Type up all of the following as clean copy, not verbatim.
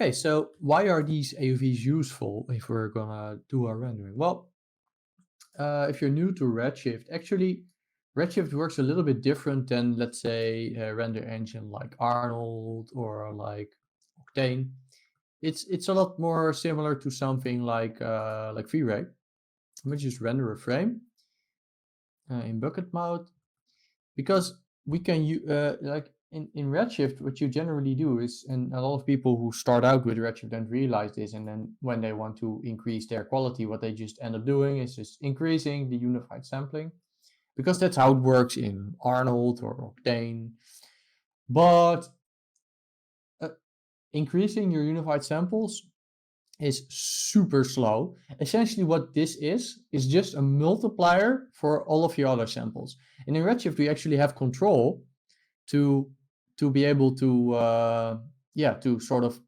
Okay, so why are these AUVs useful if we're gonna do our rendering? Well, if you're new to Redshift, actually, Redshift works a little bit different than, let's say, a render engine like Arnold or like Octane. It's a lot more similar to something like V-Ray. Let me just render a frame in bucket mode, because we can like in Redshift, what you generally do is, and a lot of people who start out with Redshift don't realize this, and then when they want to increase their quality, what they just end up doing is just increasing the unified sampling, because that's how it works in Arnold or Octane. But increasing your unified samples is super slow. Essentially what this is just a multiplier for all of your other samples. And in Redshift, we actually have control to be able to to sort of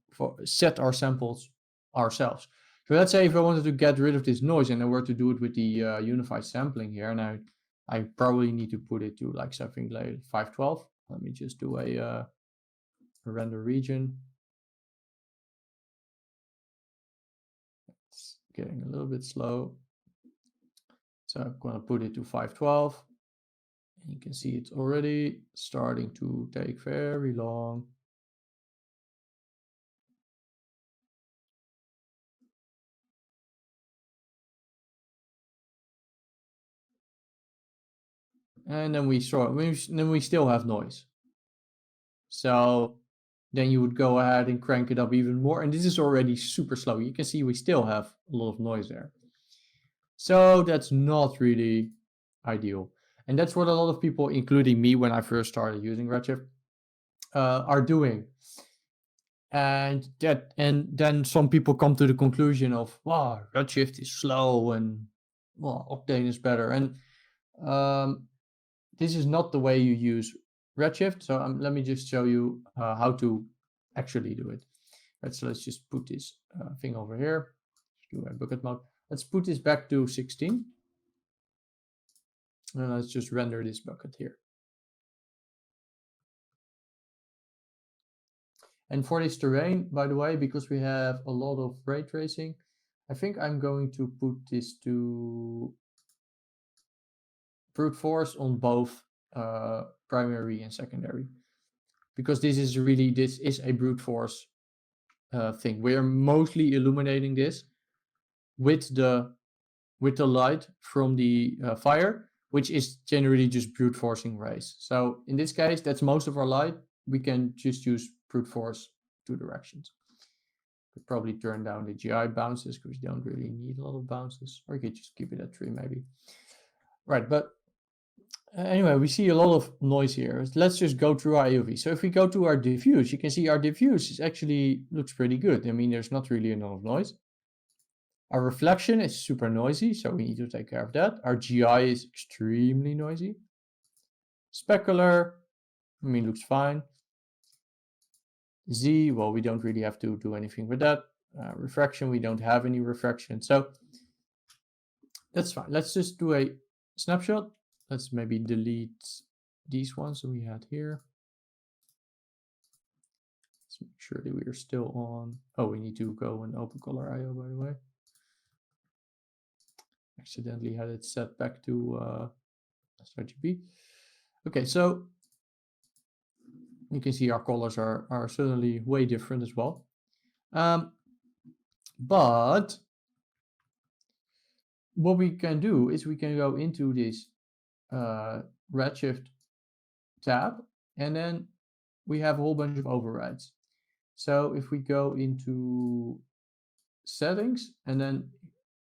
set our samples ourselves. So let's say if I wanted to get rid of this noise and I were to do it with the unified sampling here, and I probably need to put it to like something like 512. Let me just do a render region. It's getting a little bit slow. So I'm going to put it to 512. And you can see it's already starting to take very long. And then we still have noise. So then you would go ahead and crank it up even more. And this is already super slow. You can see we still have a lot of noise there. So that's not really ideal. And that's what a lot of people, including me when I first started using Redshift, are doing. And then some people come to the conclusion of, wow, Redshift is slow and well, Octane is better. And this is not the way you use Redshift. So let me just show you how to actually do it. Right, so let's just put this thing over here. Do a bucket mode. Let's put this back to 16. And let's just render this bucket here. And for this terrain, by the way, because we have a lot of ray tracing, I think I'm going to put this to brute force on both primary and secondary, because this is a brute force thing. We are mostly illuminating this with the light from the fire, which is generally just brute forcing rays. So in this case, that's most of our light. We can just use brute force 2 directions. Could probably turn down the GI bounces because you don't really need a lot of bounces, or you could just keep it at 3 maybe. Right, but anyway, we see a lot of noise here. Let's just go through our AUV. So if we go to our diffuse, you can see our diffuse is actually looks pretty good. I mean, there's not really a lot of noise. Our reflection is super noisy, so we need to take care of that. Our GI is extremely noisy. Specular, I mean, looks fine. Z, well, we don't really have to do anything with that. Refraction, we don't have any refraction, so that's fine. Let's just do a snapshot. Let's maybe delete these ones that we had here. Let's make sure that we are still on. Oh, we need to go and open color IO, by the way. Accidentally had it set back to sRGB. Okay, so you can see our colors are certainly way different as well. But what we can do is we can go into this Redshift tab, and then we have a whole bunch of overrides. So if we go into settings, and then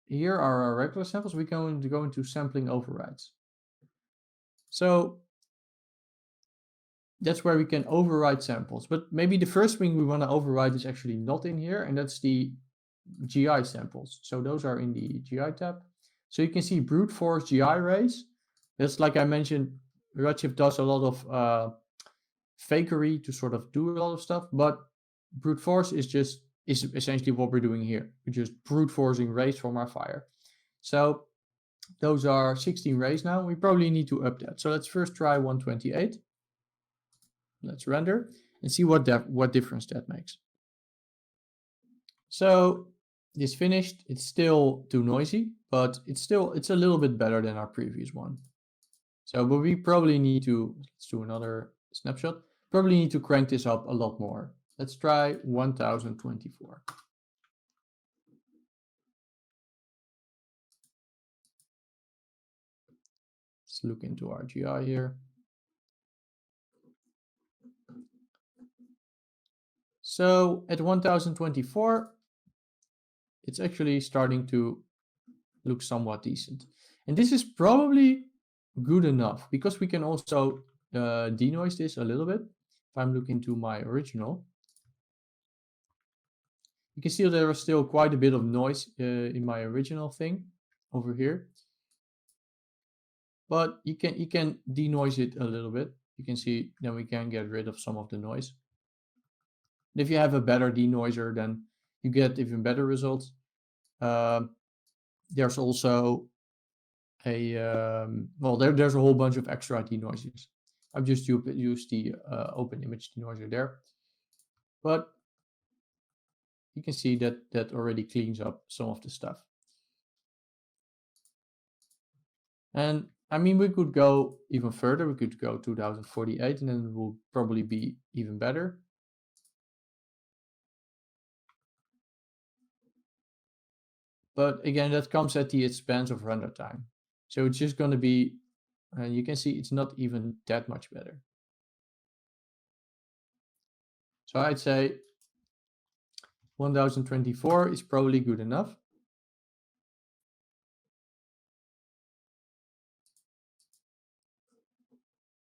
here are our regular samples, we can go into sampling overrides. So that's where we can override samples. But maybe the first thing we want to override is actually not in here, and that's the GI samples. So those are in the GI tab. So you can see brute force GI rays. That's like I mentioned, Redshift does a lot of fakery to sort of do a lot of stuff, but brute force is essentially what we're doing here. We're just brute forcing rays from our fire. So those are 16 rays now. We probably need to up that. So let's first try 128. Let's render and see what difference that makes. So this finished. It's still too noisy, but it's a little bit better than our previous one. So, but we probably need to, let's do another snapshot. Probably need to crank this up a lot more. Let's try 1024. Let's look into our GI here. So at 1024, it's actually starting to look somewhat decent. And this is probably good enough because we can also denoise this a little bit. If I'm looking to my original, you can see that there was still quite a bit of noise in my original thing over here. But you can denoise it a little bit. You can see then we can get rid of some of the noise. And if you have a better denoiser, then you get even better results. There's also a well, there's a whole bunch of extra denoisers. I've just used the open image denoiser there, but you can see that already cleans up some of the stuff. And I mean, we could go even further. We could go 2048, and then it will probably be even better. But again, that comes at the expense of render time. So it's just going to be, and you can see it's not even that much better. So I'd say 1024 is probably good enough.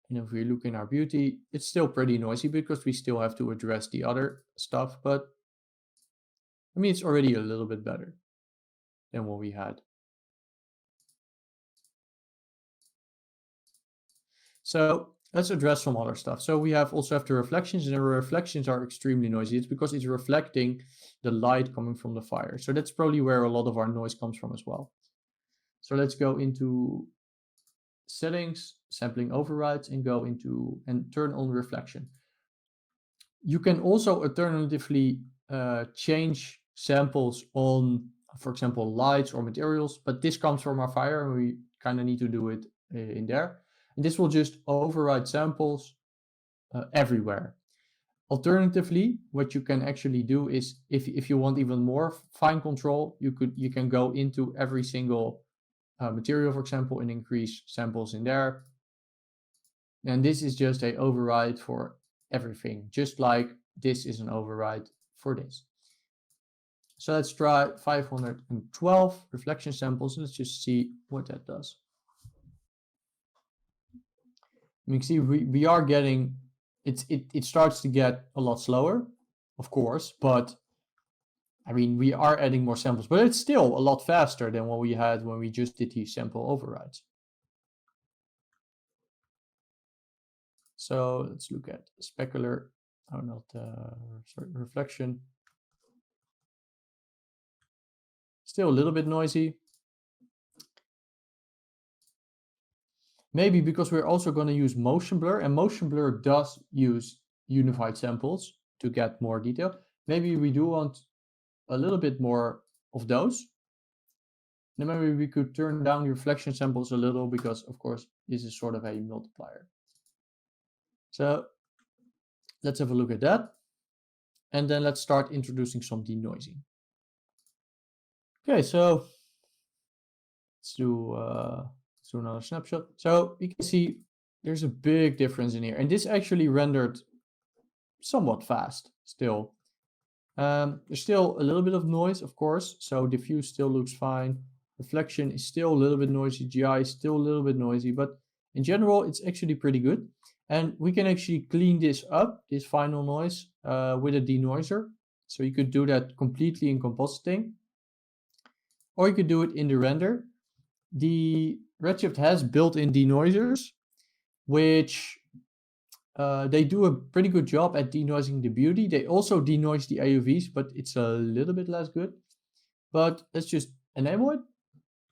And if we look in our beauty, it's still pretty noisy because we still have to address the other stuff. But I mean, it's already a little bit better than what we had. So let's address some other stuff. So we also have the reflections, and the reflections are extremely noisy. It's because it's reflecting the light coming from the fire. So that's probably where a lot of our noise comes from as well. So let's go into settings, sampling overrides, and go into and turn on reflection. You can also alternatively change samples on, for example, lights or materials, but this comes from our fire and we kind of need to do it in there. And this will just override samples everywhere. Alternatively, what you can actually do is if you want even more fine control, you can go into every single material, for example, and increase samples in there. And this is just a override for everything, just like this is an override for this. So let's try 512 reflection samples. Let's just see what that does. You can see we are getting, it starts to get a lot slower, of course, but I mean, we are adding more samples, but it's still a lot faster than what we had when we just did these sample overrides. So let's look at specular, sorry, reflection. Still a little bit noisy. Maybe because we're also going to use motion blur, and motion blur does use unified samples to get more detail. Maybe we do want a little bit more of those. Then maybe we could turn down the reflection samples a little because, of course, this is sort of a multiplier. So let's have a look at that. And then let's start introducing some denoising. Okay, so let's do another snapshot. So you can see there's a big difference in here. And this actually rendered somewhat fast still. There's still a little bit of noise, of course. So diffuse still looks fine. Reflection is still a little bit noisy. GI is still a little bit noisy. But in general, it's actually pretty good. And we can actually clean this up, this final noise, with a denoiser. So you could do that completely in compositing. Or you could do it in the render. The Redshift has built-in denoisers, which they do a pretty good job at denoising the beauty. They also denoise the AUVs, but it's a little bit less good. But let's just enable it.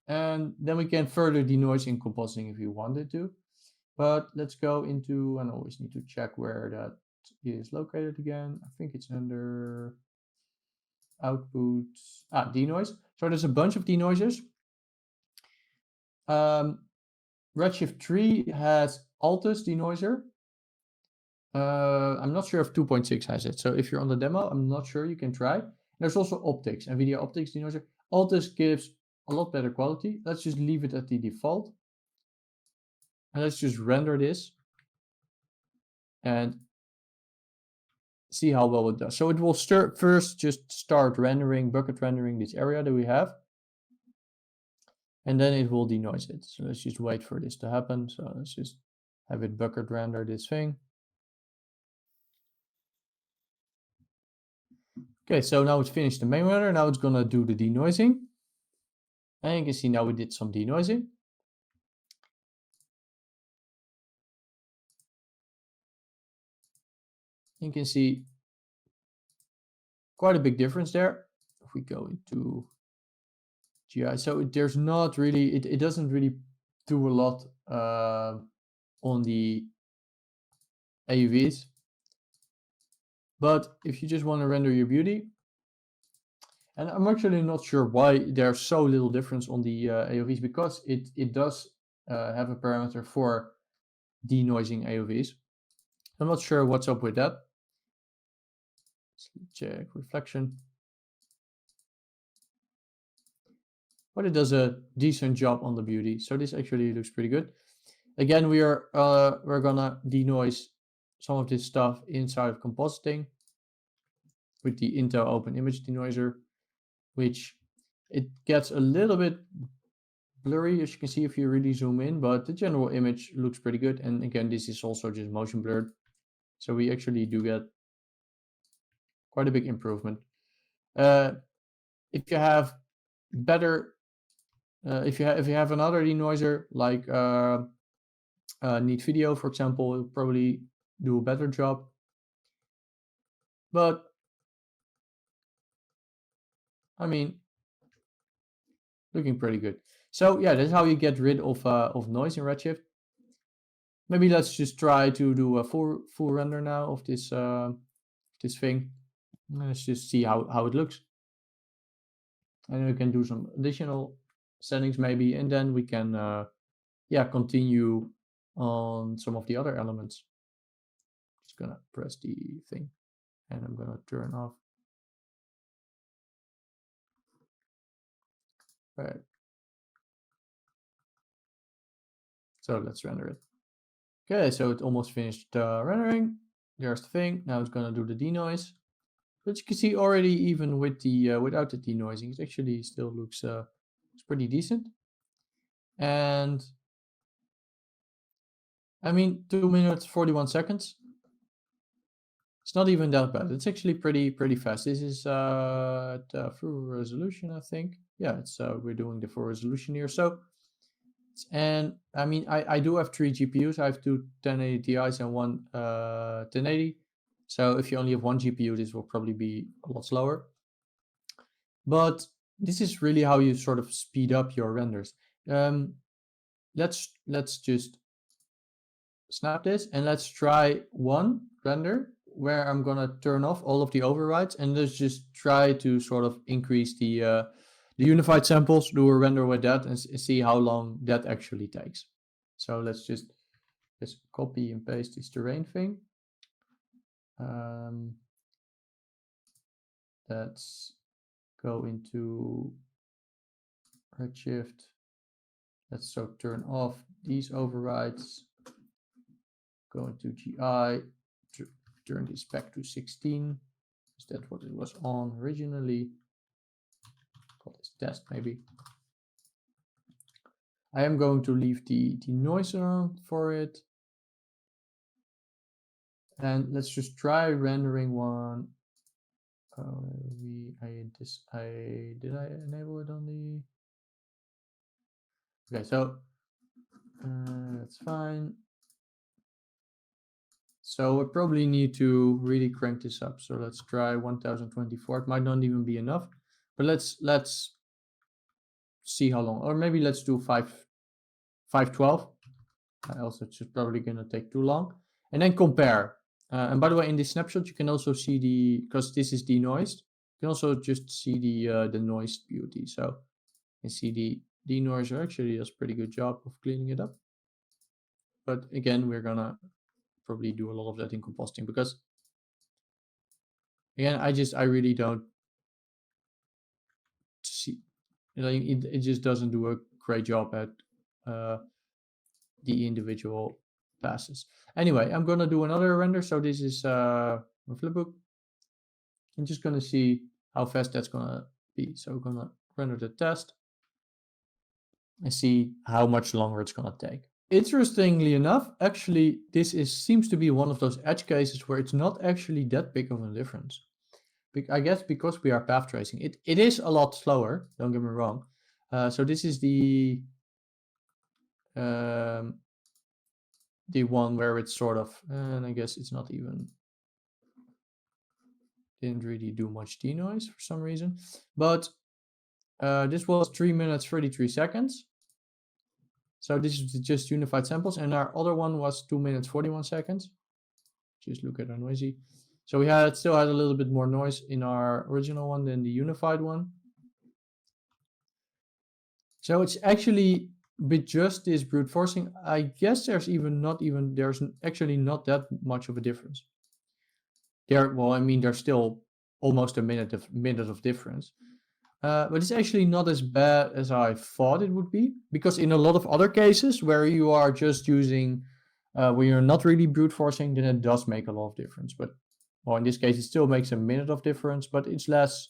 And then we can further denoise in compositing if you wanted to. But let's go into, and I always need to check where that is located again. I think it's under output, denoise. So there's a bunch of denoisers. Redshift 3 has Altus denoiser. I'm not sure if 2.6 has it. So if you're on the demo, I'm not sure, you can try. There's also optics, NVIDIA optics denoiser. Altus gives a lot better quality. Let's just leave it at the default. And let's just render this and see how well it does. So it will first just start rendering, bucket rendering this area that we have. And then it will denoise it. So let's just wait for this to happen. So let's just have it bucket render this thing. Okay, so now it's finished the main render. Now it's gonna do the denoising. And you can see now we did some denoising. You can see quite a big difference there. If we go into GI, so there's not really, it doesn't really do a lot on the AUVs. But if you just want to render your beauty, and I'm actually not sure why there's so little difference on the AOVs, because it does have a parameter for denoising AOVs. I'm not sure what's up with that. Let's check reflection. But it does a decent job on the beauty. So this actually looks pretty good. Again, we're gonna denoise some of this stuff inside of compositing with the Intel Open Image Denoiser, which it gets a little bit blurry, as you can see if you really zoom in, but the general image looks pretty good. And again, this is also just motion blurred. So we actually do get quite a big improvement. If you have better, if you have another denoiser like Neat Video, for example, it'll probably do a better job. But I mean, looking pretty good. So yeah, that's how you get rid of noise in Redshift. Maybe let's just try to do a full render now of this this thing. Let's just see how it looks. And we can do some additional settings maybe, and then we can continue on some of the other elements. Just gonna press the thing, and I'm gonna turn off. Right. So let's render it. Okay, so it almost finished rendering. There's the thing. Now it's gonna do the denoise. But you can see already, even with the without the denoising, it actually still looks pretty decent. And I mean, 2 minutes 41 seconds. It's not even that bad. It's actually pretty fast. This is at full resolution, I think. Yeah, it's we're doing the full resolution here. So, and I mean, I do have 3 GPUs. I have 2 1080 Ti's and 1 1080. So if you only have 1 GPU, this will probably be a lot slower. But this is really how you sort of speed up your renders. Let's just snap this and let's try one render where I'm gonna turn off all of the overrides, and let's just try to sort of increase the unified samples, do a render with that, and see how long that actually takes. So let's just copy and paste this terrain thing. Let's go into Redshift. Let's turn off these overrides. Go into GI, turn this back to 16. Is that what it was on originally? Call this test maybe. I am going to leave the noise on for it. And let's just try rendering one. Did I enable it on the? Okay, so that's fine. So I probably need to really crank this up. So let's try 1024. It might not even be enough, but let's see how long, or maybe let's do 512. Else it's just probably gonna take too long. And then compare. And by the way, in this snapshot, you can also see because this is denoised. You can also just see the noise beauty. So you can see the denoiser actually does a pretty good job of cleaning it up. But again, we're gonna probably do a lot of that in compositing because again, I really don't see, like, it just doesn't do a great job at the individual passes. Anyway, I'm gonna do another render. So this is my flipbook. I'm just gonna see how fast that's gonna be. So we're gonna render the test and see how much longer it's gonna take. Interestingly enough, actually, this seems to be one of those edge cases where it's not actually that big of a difference. I guess because we are path tracing, it is a lot slower. Don't get me wrong. So this is the one where it's sort of, and I guess it's not even, didn't really do much denoise for some reason, but this was 3 minutes 33 seconds. So this is just unified samples, and our other one was 2 minutes 41 seconds. Just look at our noisy. So we still had a little bit more noise in our original one than the unified one. So it's actually, with just this brute forcing, I guess there's actually not that much of a difference. Well, I mean, there's still almost a minute of difference. But it's actually not as bad as I thought it would be, because in a lot of other cases where you are just using, where you're not really brute forcing, then it does make a lot of difference. But well, in this case, it still makes a minute of difference, but it's less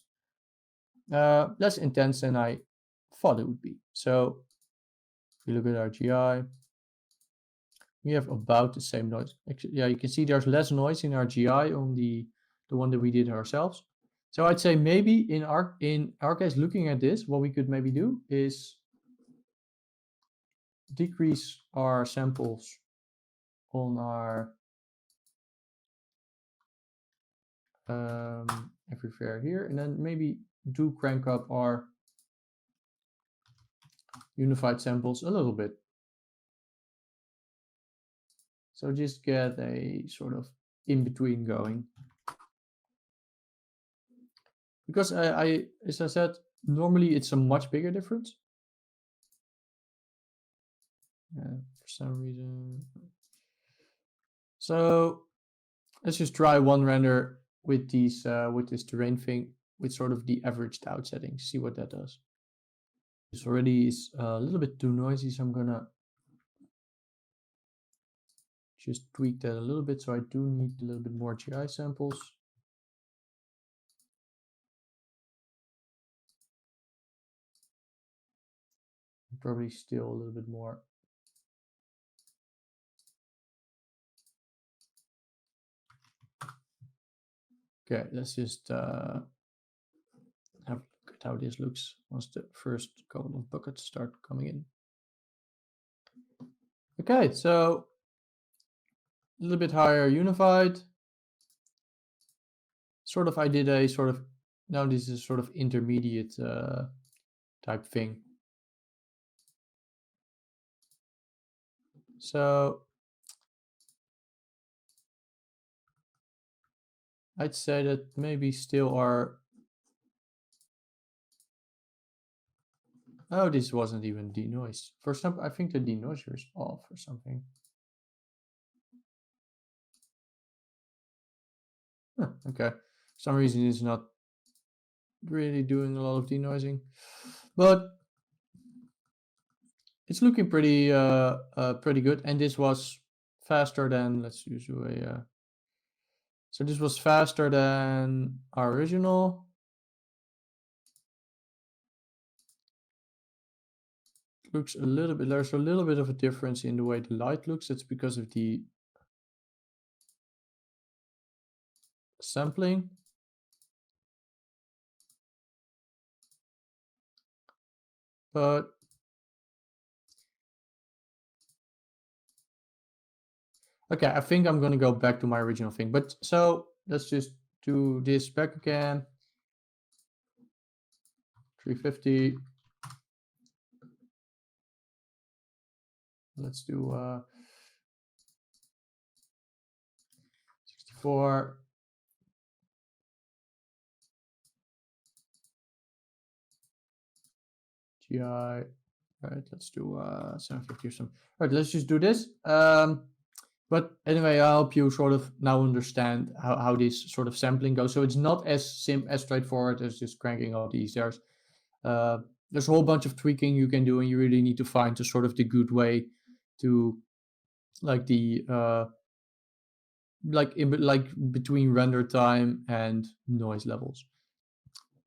intense than I thought it would be. So if you look at our GI, we have about the same noise. Actually, yeah, you can see there's less noise in our GI on the one that we did ourselves. So I'd say maybe in our case, looking at this, what we could maybe do is decrease our samples on our everywhere here, and then maybe do crank up our unified samples a little bit. So just get a sort of in between going. Because as I said, normally it's a much bigger difference. For some reason. So let's just try one render with these with this terrain thing with sort of the averaged out settings. See what that does. This already is a little bit too noisy, so I'm gonna just tweak that a little bit. So I do need a little bit more GI samples. Probably still a little bit more. Okay, let's just have a look at how this looks once the first couple of buckets start coming in. Okay, so a little bit higher unified. Sort of, I did a sort of, now this is sort of intermediate type thing. So I'd say that maybe still are, oh, this wasn't even denoised. For some, I think the denoiser is off or something. Huh, okay, for some reason it's not really doing a lot of denoising, but it's looking pretty pretty good. And this was faster than, let's use a so this was faster than our original. Looks a little bit, there's a little bit of a difference in the way the light looks. It's because of the sampling. But okay, I think I'm going to go back to my original thing. But so let's just do this back again. 350. Let's do 64. GI. All right, let's do 750 or some. All right, let's just do this. But anyway, I hope you sort of now understand how this sort of sampling goes. So it's not as straightforward as just cranking out these. There's a whole bunch of tweaking you can do, and you really need to find the sort of the good way to like the like between render time and noise levels.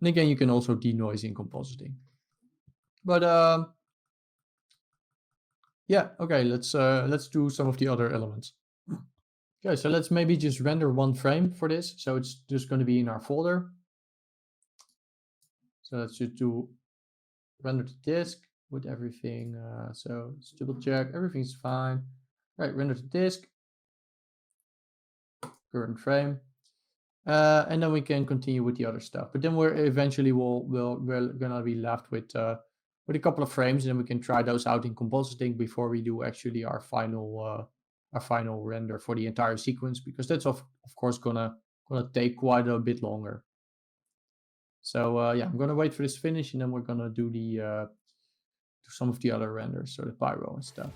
And again, you can also denoise in compositing. But yeah, okay, let's do some of the other elements. Okay, so let's maybe just render one frame for this. So it's just going to be in our folder. So let's just do render to disk with everything. So let's double check, everything's fine. Right, render to disk, current frame. And then we can continue with the other stuff. But then we're eventually we're gonna be left with a couple of frames, and then we can try those out in compositing before we do actually our final render for the entire sequence, because that's of course gonna take quite a bit longer. So yeah, I'm gonna wait for this finish, and then we're gonna do some of the other renders, so the pyro and stuff.